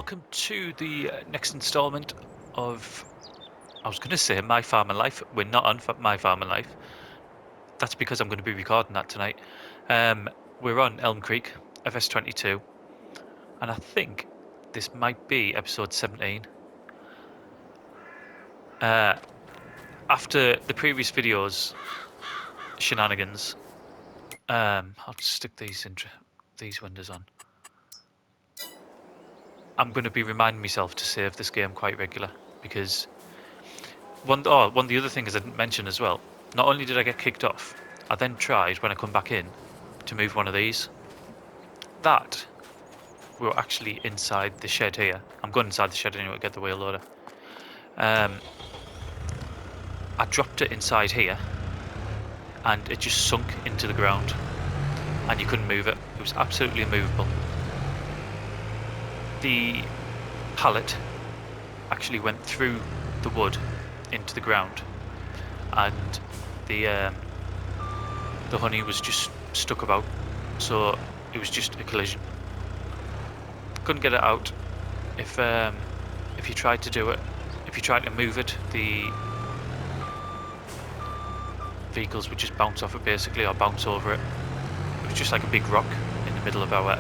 welcome to the next installment of, I was going to say My Farming Life. We're not on My Farming Life. That's because I'm going to be recording that tonight. We're on Elmcreek, FS22, and I think this might be episode 17. After the previous videos, shenanigans, I'll just stick these windows on. I'm going to be reminding myself to save this game quite regular, because one of the other things I didn't mention as well, not only did I get kicked off, I then tried, when I come back in, to move one of these. That, we were actually inside the shed here. I'm going inside the shed anyway to get the wheel loader. I dropped it inside here, and it just sunk into the ground, and you couldn't move it. It was absolutely immovable. The pallet actually went through the wood into the ground, and the honey was just stuck about, so it was just a collision. Couldn't get it out. If you tried to do it, if you tried to move it, the vehicles would just bounce off it basically, or bounce over it. It was just like a big rock in the middle of our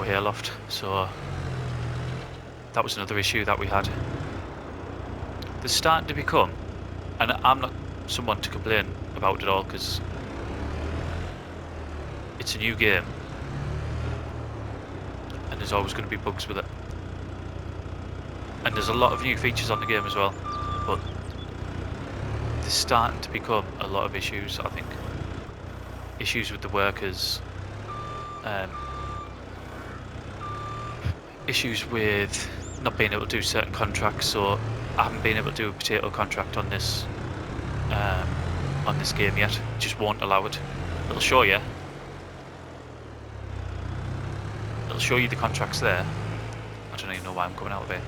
hayloft. So that was another issue that we had. There's starting to become, and I'm not someone to complain about it all because it's a new game and there's always going to be bugs with it, and there's a lot of new features on the game as well, but there's starting to become a lot of issues. I think issues with the workers, issues with not being able to do certain contracts. So I haven't been able to do a potato contract on this game yet. It just won't allow it. It'll show you the contracts there. I don't even know why I'm coming out of it,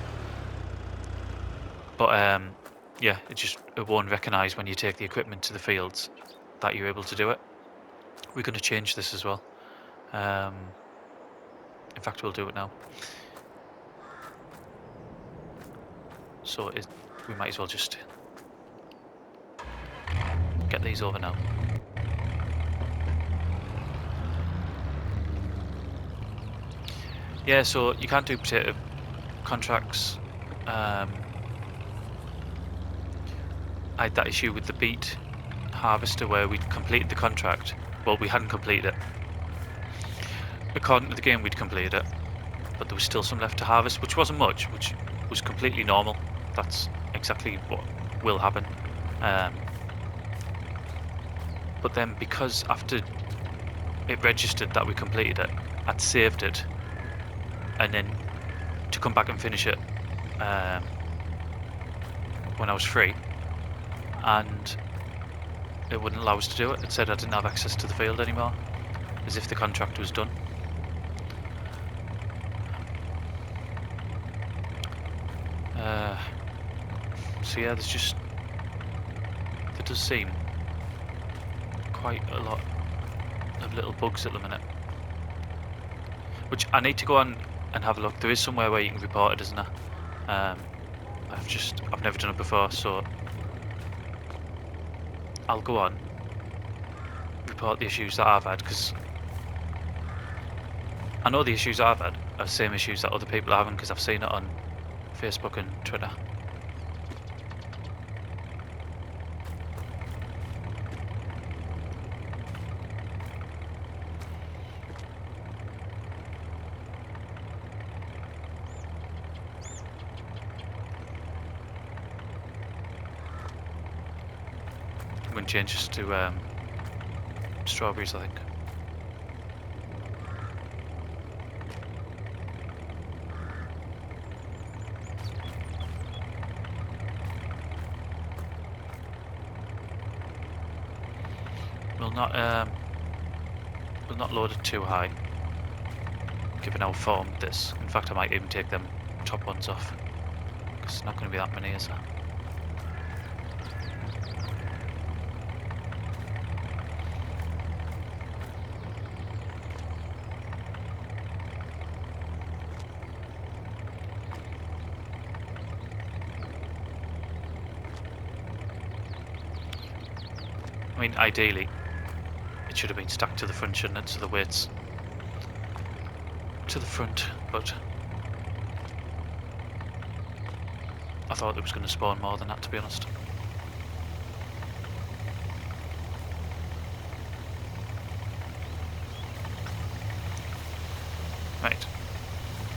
but yeah, it won't recognise when you take the equipment to the fields that you're able to do it. We're going to change this as well. In fact, we'll do it now. So we might as well just get these over now. Yeah, so you can't do potato contracts. I had that issue with the beet harvester where we'd completed the contract. Well, we hadn't completed it. According to the game, we'd completed it, but there was still some left to harvest, which wasn't much, which was completely normal. That's exactly what will happen. But then, because after it registered that we completed it, I'd saved it, and then to come back and finish it when I was free, and it wouldn't allow us to do it. It said I didn't have access to the field anymore, as if the contract was done. So yeah, there does seem quite a lot of little bugs at the minute, which I need to go on and have a look. There is somewhere where you can report it, isn't there? I've never done it before, so I'll go on, report the issues that I've had, because I know the issues I've had are the same issues that other people are having, because I've seen it on Facebook and Twitter. I'm going to change this to strawberries, I think. We'll not load it too high, given how formed this. In fact, I might even take them top ones off, because it's not going to be that many, is there? mean, ideally, it should have been stacked to the front, shouldn't it? So the weight's to the front, but I thought it was going to spawn more than that, to be honest. Right,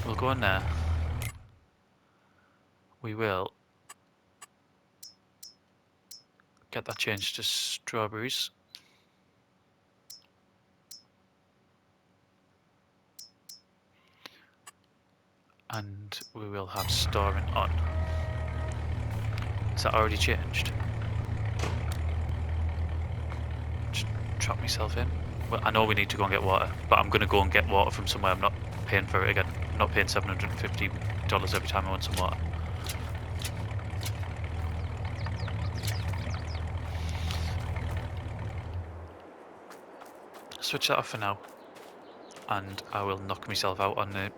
we'll go in there. We will get that changed to strawberries. And we will have storing on. Is that already changed? Just trap myself in. Well, I know we need to go and get water, but I'm going to go and get water from somewhere. I'm not paying for it again. I'm not paying $750 every time I want some water. Switch that off for now, and I will knock myself out on the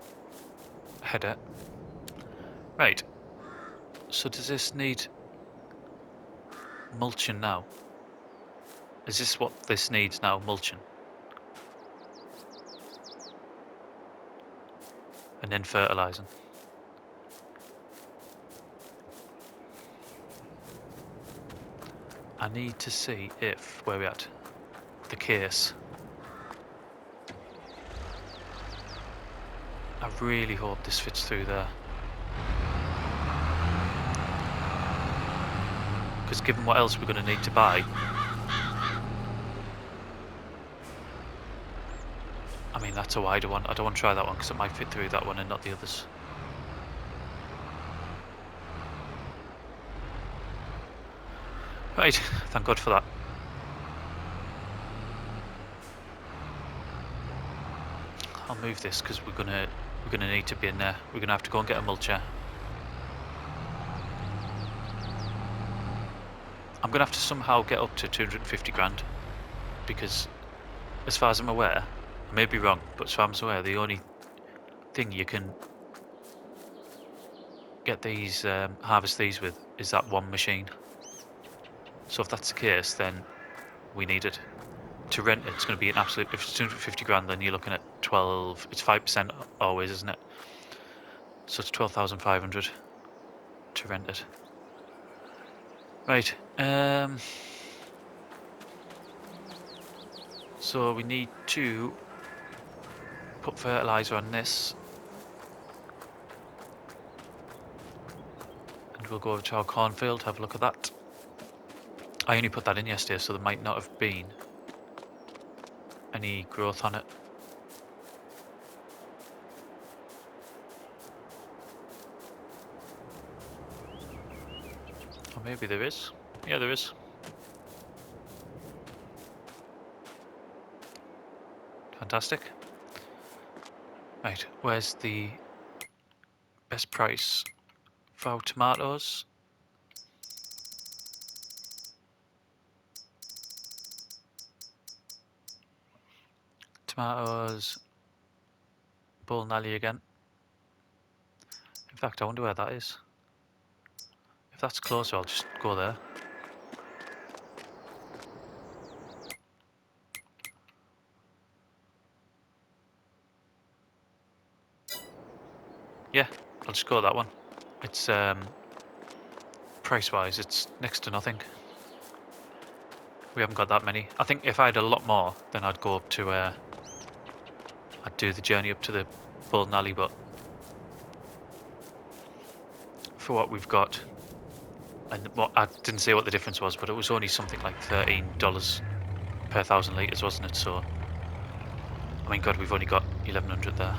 header. Right, so does this need mulching now? Is this what this needs now, mulching? And then fertilising? I need to see if, where we at? The case. I really hope this fits through there. Because given what else we're going to need to buy, I mean, that's a wider one. I don't want to try that one because it might fit through that one and not the others. Right, thank God for that. I'll move this because we're gonna need to be in there. We're gonna have to go and get a mulcher. I'm gonna have to somehow get up to 250 grand because, as far as I'm aware, I may be wrong, but as far as I'm aware, the only thing you can get these harvest these with is that one machine. So if that's the case, then we need it. To rent it, it's going to be an absolute. If it's 250 grand, then you're looking at 12. It's 5% always, isn't it? So it's 12,500 to rent it. Right. So we need to put fertilizer on this, and we'll go over to our cornfield. Have a look at that. I only put that in yesterday, so there might not have been any growth on it. Or maybe there is. Yeah, there is. Fantastic. Right, where's the best price for our tomatoes? Tomatoes, Bull Nally again. In fact, I wonder where that is. If that's closer, I'll just go there. Yeah, I'll just go that one. It's price-wise, it's next to nothing. We haven't got that many. I think if I had a lot more, then I'd go up to I'd do the journey up to the Bull Nally, but for what we've got, and what I didn't say what the difference was, but it was only something like $13 per 1,000 litres, wasn't it? So, I mean, God, we've only got 1,100 there.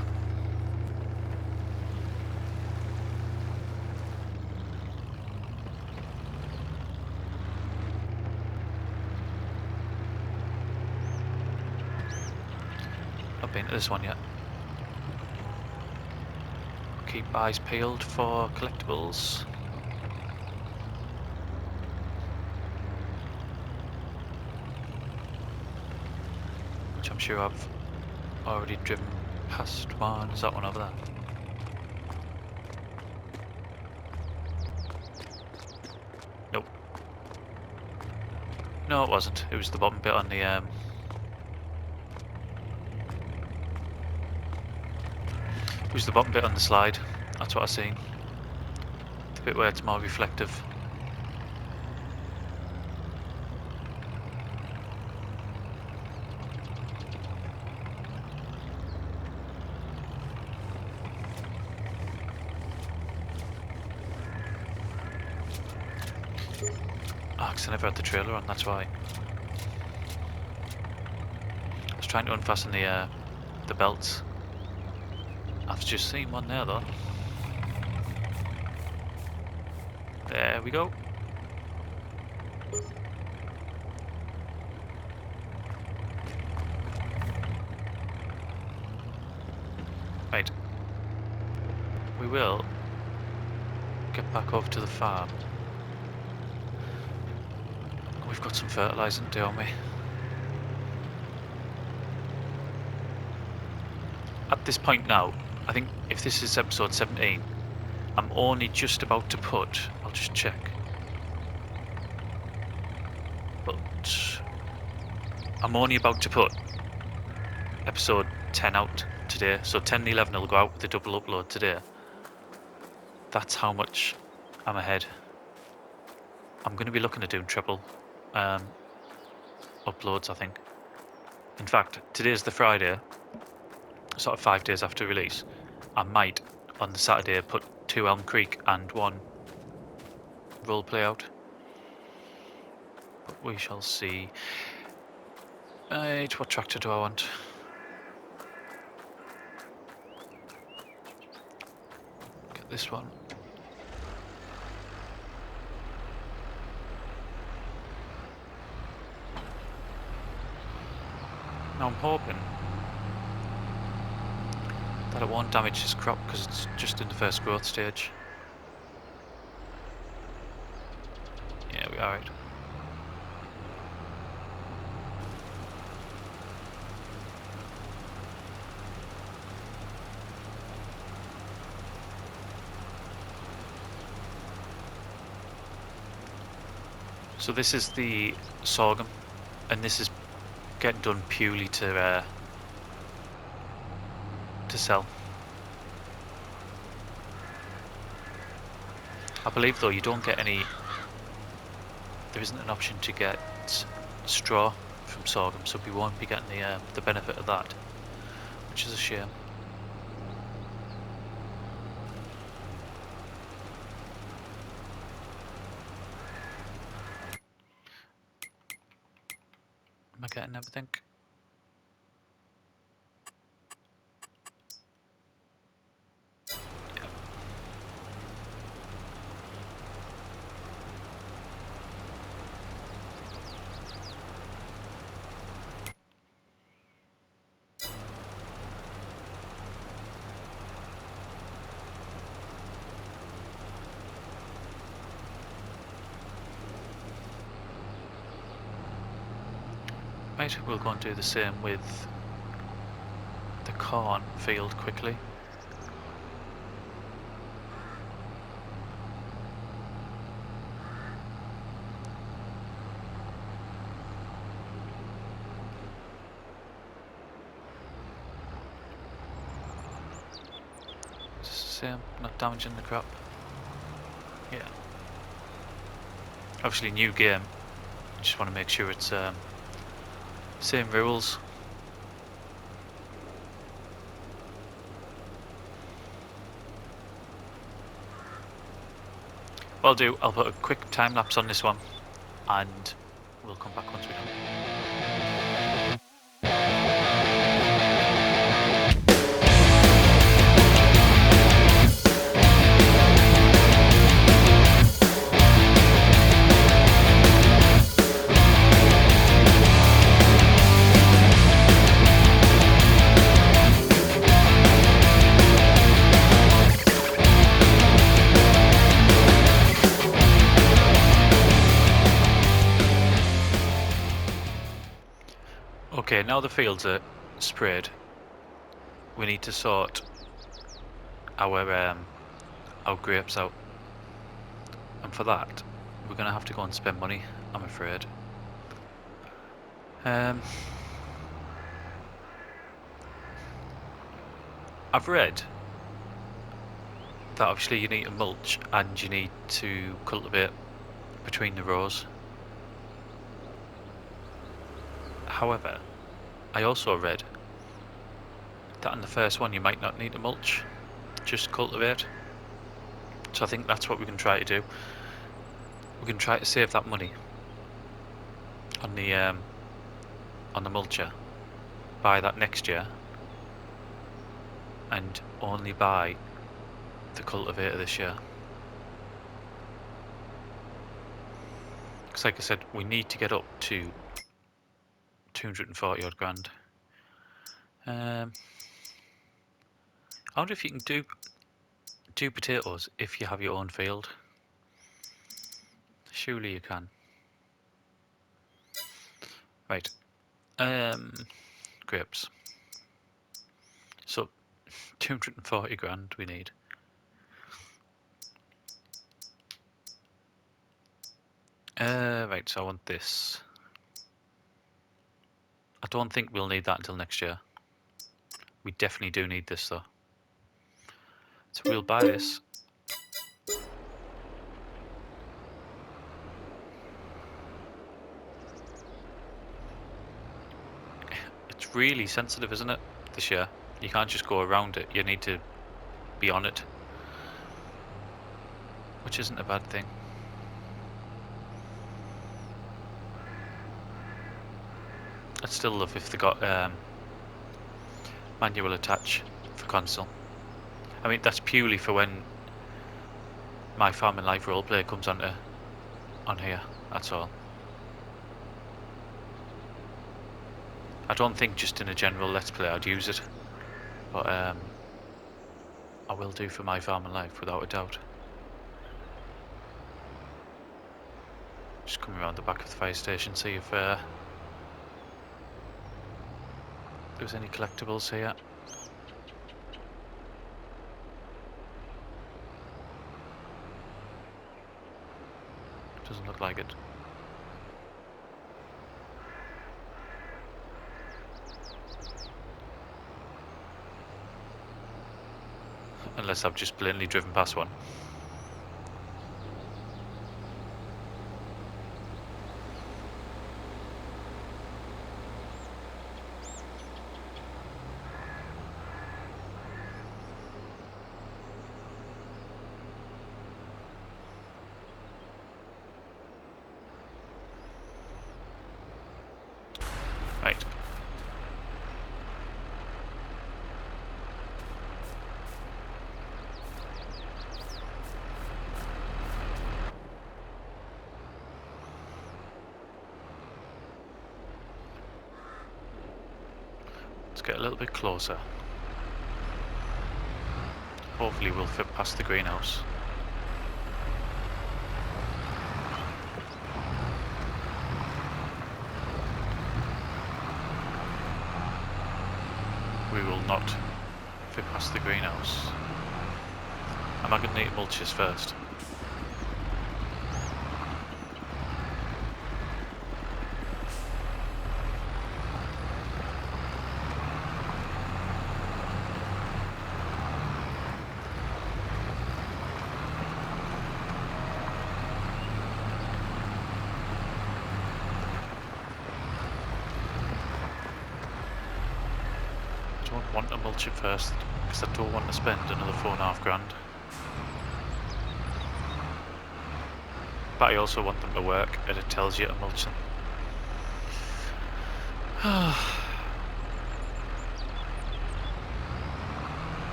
Not been to this one yet. Keep eyes peeled for collectibles. Which I'm sure I've already driven past one. Is that one over there? Nope. No, it wasn't. It was the bottom bit on the it was the bottom bit on the slide. That's what I seen. The bit where it's more reflective. Ah, 'cause I never had the trailer on, that's why. I was trying to unfasten the belts. I've just seen one there though. There we go. Right. We will get back over to the farm. We've got some fertilising to do, haven't we? At this point now, I think if this is episode 17, I'm only just about to put, I'll just check, but I'm only about to put episode 10 out today, so 10 and 11 will go out with the double upload today. That's how much I'm ahead. I'm going to be looking at doing triple uploads, I think. In fact, today's the Friday, sort of 5 days after release. I might, on the Saturday, put 2 Elmcreek and 1 roleplay out. But we shall see. Right, what tractor do I want? Get this one. Now I'm hoping that it won't damage this crop because it's just in the first growth stage. Yeah, we are right. So this is the sorghum, and this is getting done purely to sell. I believe though you don't get any. There isn't an option to get straw from sorghum, so we won't be getting the benefit of that, which is a shame. Am I getting everything? Yeah. Right, we'll go and do the same with the corn field quickly. Just the same, not damaging the crop. Yeah. Obviously new game, just want to make sure it's same rules. What I'll do, I'll put a quick time lapse on this one and we'll come back once we're done. Okay, now the fields are sprayed, we need to sort our grapes out, and for that we're going to have to go and spend money, I'm afraid. I've read that obviously you need to mulch and you need to cultivate between the rows. However, I also read that in the first one you might not need to mulch, just cultivate. So I think that's what we can try to do. We can try to save that money on the mulcher, buy that next year, and only buy the cultivator this year. Because like I said, we need to get up to 240 odd grand. I wonder if you can do potatoes if you have your own field. Surely you can. Right. Grapes. So 240 grand we need. Right, so I want this. I don't think we'll need that until next year. We definitely do need this though. So we'll buy this. It's really sensitive, isn't it, this year? You can't just go around it, you need to be on it. Which isn't a bad thing. I'd still love if they got manual attach for console. I mean, that's purely for when my Farming Life roleplay comes on here, that's all. I don't think just in a general Let's Play I'd use it, but I will do for my Farming Life without a doubt. Just coming around the back of the fire station, see if there's any collectibles here. Doesn't look like it. Unless I've just blatantly driven past one. Right. Let's get a little bit closer. Hopefully we'll fit past the greenhouse. We will not fit past the greenhouse. Am I going to need mulches first? I don't want to mulch it first because I don't want to spend another 4.5 grand. But I also want them to work, and it tells you to mulch them.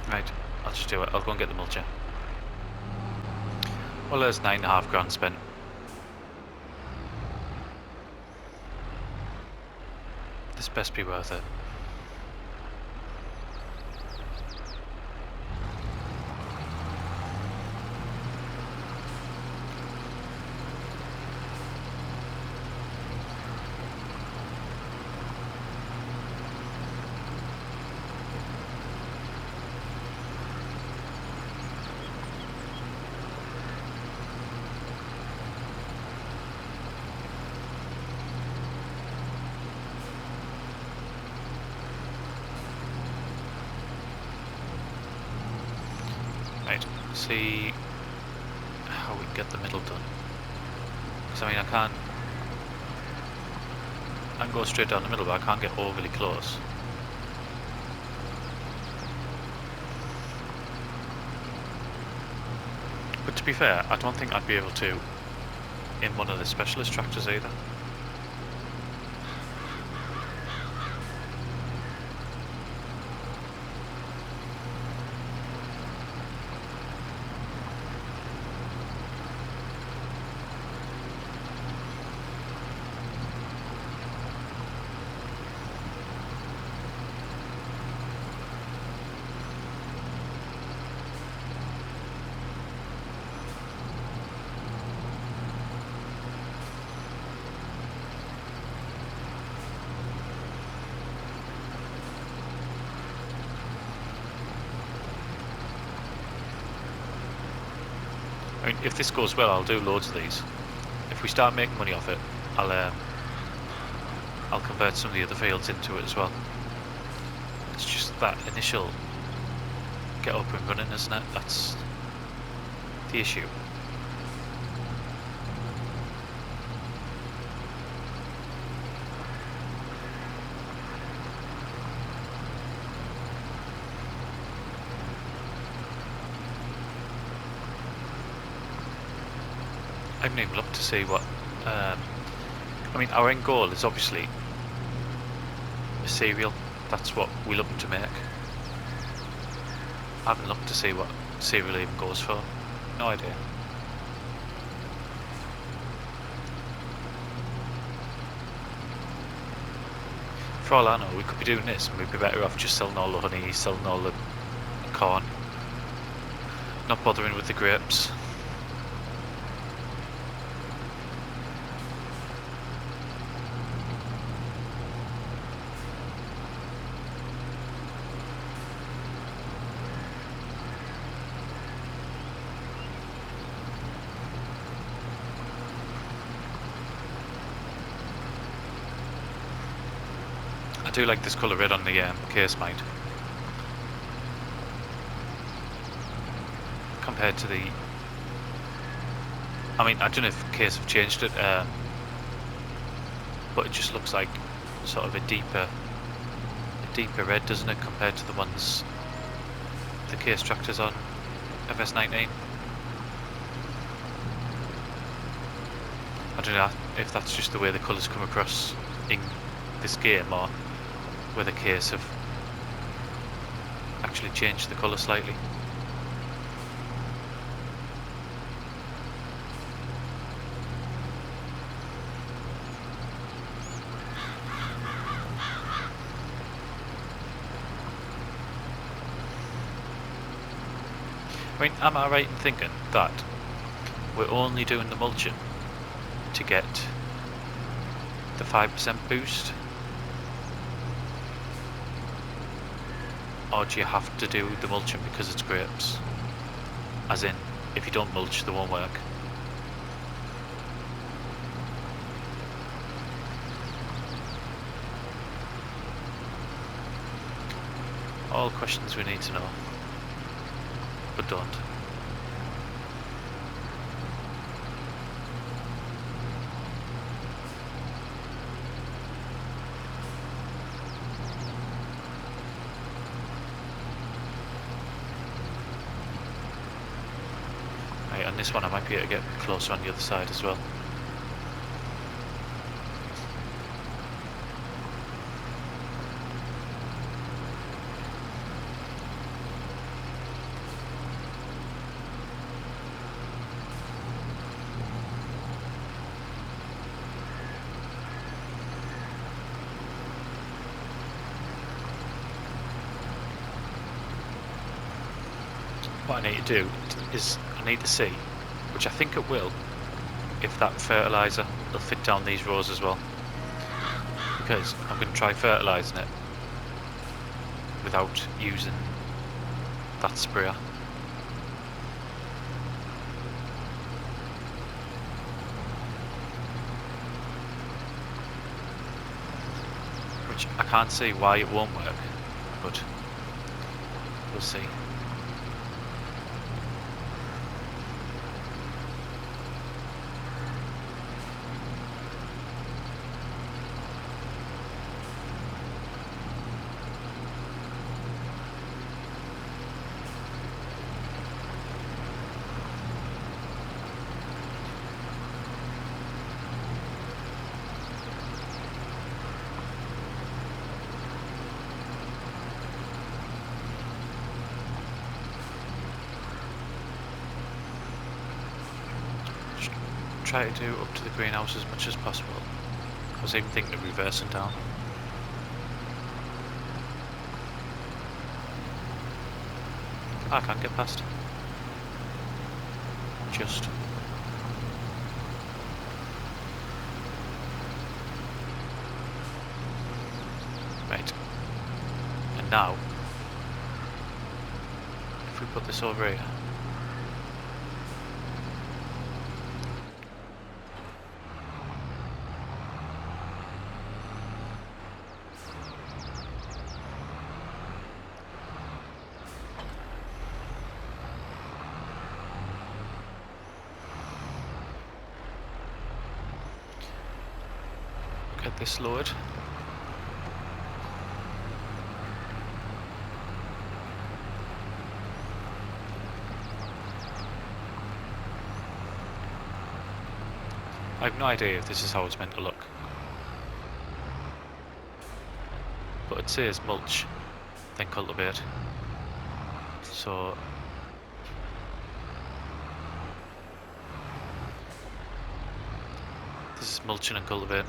Right, I'll just do it. I'll go and get the mulcher. Well, there's 9.5 grand spent. This best be worth it. see how we can get the middle done. Because I mean, I can go straight down the middle, but I can't get overly close. But to be fair, I don't think I'd be able to in one of the specialist tractors either. I mean, if this goes well, I'll do loads of these. If we start making money off it, I'll convert some of the other fields into it as well. It's just that initial get up and running, isn't it? That's the issue. I haven't even looked to see what. I mean, our end goal is obviously a cereal. That's what we're looking to make. I haven't looked to see what cereal even goes for. No idea. For all I know, we could be doing this and we'd be better off just selling all the honey, selling all the corn, not bothering with the grapes. I do like this colour red on the case mind compared to the. I mean, I don't know if case have changed it, but it just looks like sort of a deeper red, doesn't it, compared to the ones the case tractors on FS19. I don't know if that's just the way the colours come across in this game, or whether case have actually changed the colour slightly. I mean, am I right in thinking that we're only doing the mulching to get the 5% boost? Or do you have to do the mulching because it's grapes? As in, if you don't mulch, they won't work. All questions we need to know, but don't. On this one I might be able to get closer on the other side as well. What I need to do is I need to see, which I think it will, if that fertiliser will fit down these rows as well, because I'm going to try fertilising it without using that sprayer. Which I can't see why it won't work, but we'll see. try to do up to the greenhouse as much as possible. I was even thinking of reversing down. I can't get past. Just. Right. And now, if we put this over here. Get this lowered. I have no idea if this is how it's meant to look, but it says mulch, then cultivate. So this is mulching and cultivate.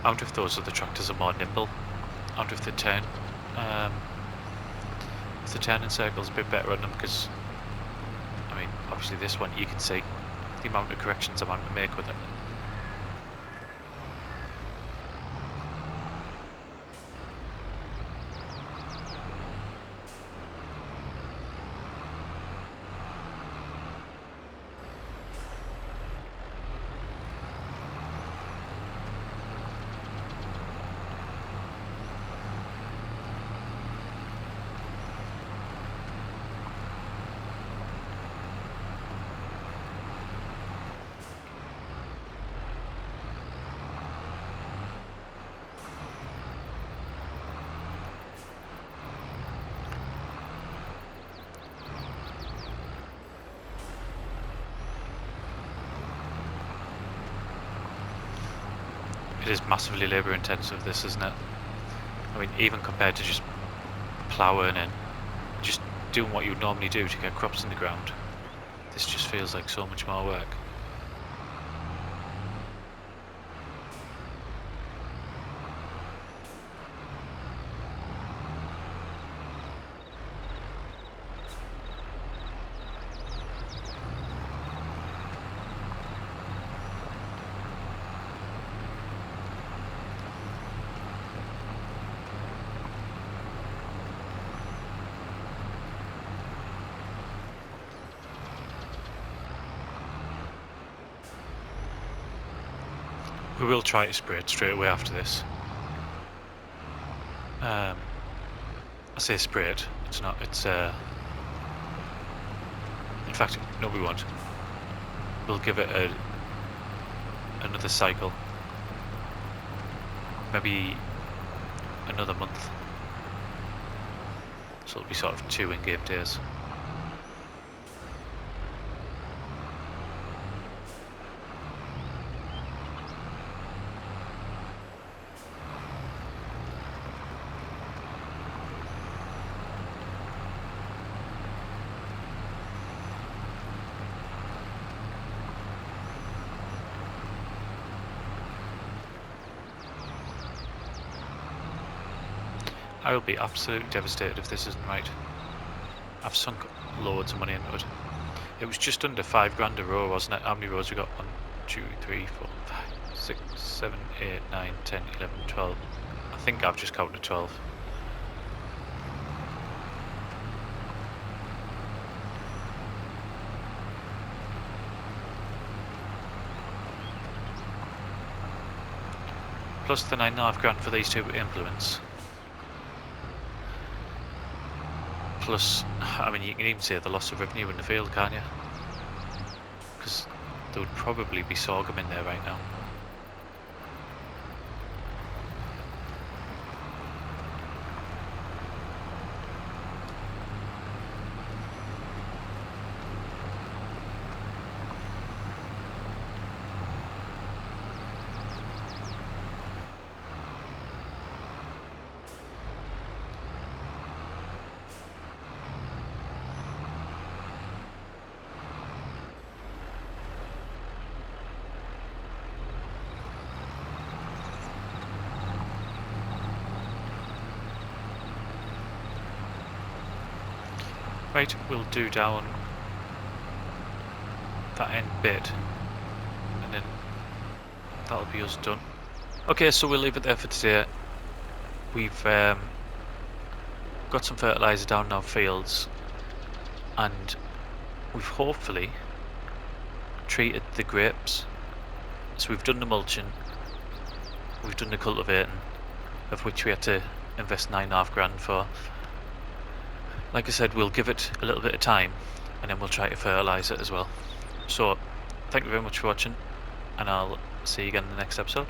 I wonder if those other tractors are more nimble. I wonder if the turning circle's a bit better on them, because I mean, obviously this one you can see the amount of corrections I'm having to make with it. It is massively labour intensive, this, isn't it? I mean, even compared to just ploughing and just doing what you would normally do to get crops in the ground, this just feels like so much more work. We will try to spray it straight away after this. I say spray it, it's not, it's in fact, no, we won't. We'll give it another cycle, maybe another month, so it'll be sort of 2 in-game days. I will be absolutely devastated if this isn't right. I've sunk loads of money into it. It was just under 5 grand a row, wasn't it? How many rows we got? 1, 2, 3, 4, 5, 6, 7, 8, 9, 10, 11, 12. I think I've just counted 12. Plus the 9.5 grand for these 2 implements. Plus, I mean, you can even see the loss of revenue in the field, can't you? Because there would probably be sorghum in there right now. Right, we'll do down that end bit, and then that'll be us done. Okay, so we'll leave it there for today. We've got some fertiliser down in our fields, and we've hopefully treated the grapes. So we've done the mulching, we've done the cultivating, of which we had to invest £9.5 for. Like I said, we'll give it a little bit of time, and then we'll try to fertilise it as well. So, thank you very much for watching, and I'll see you again in the next episode.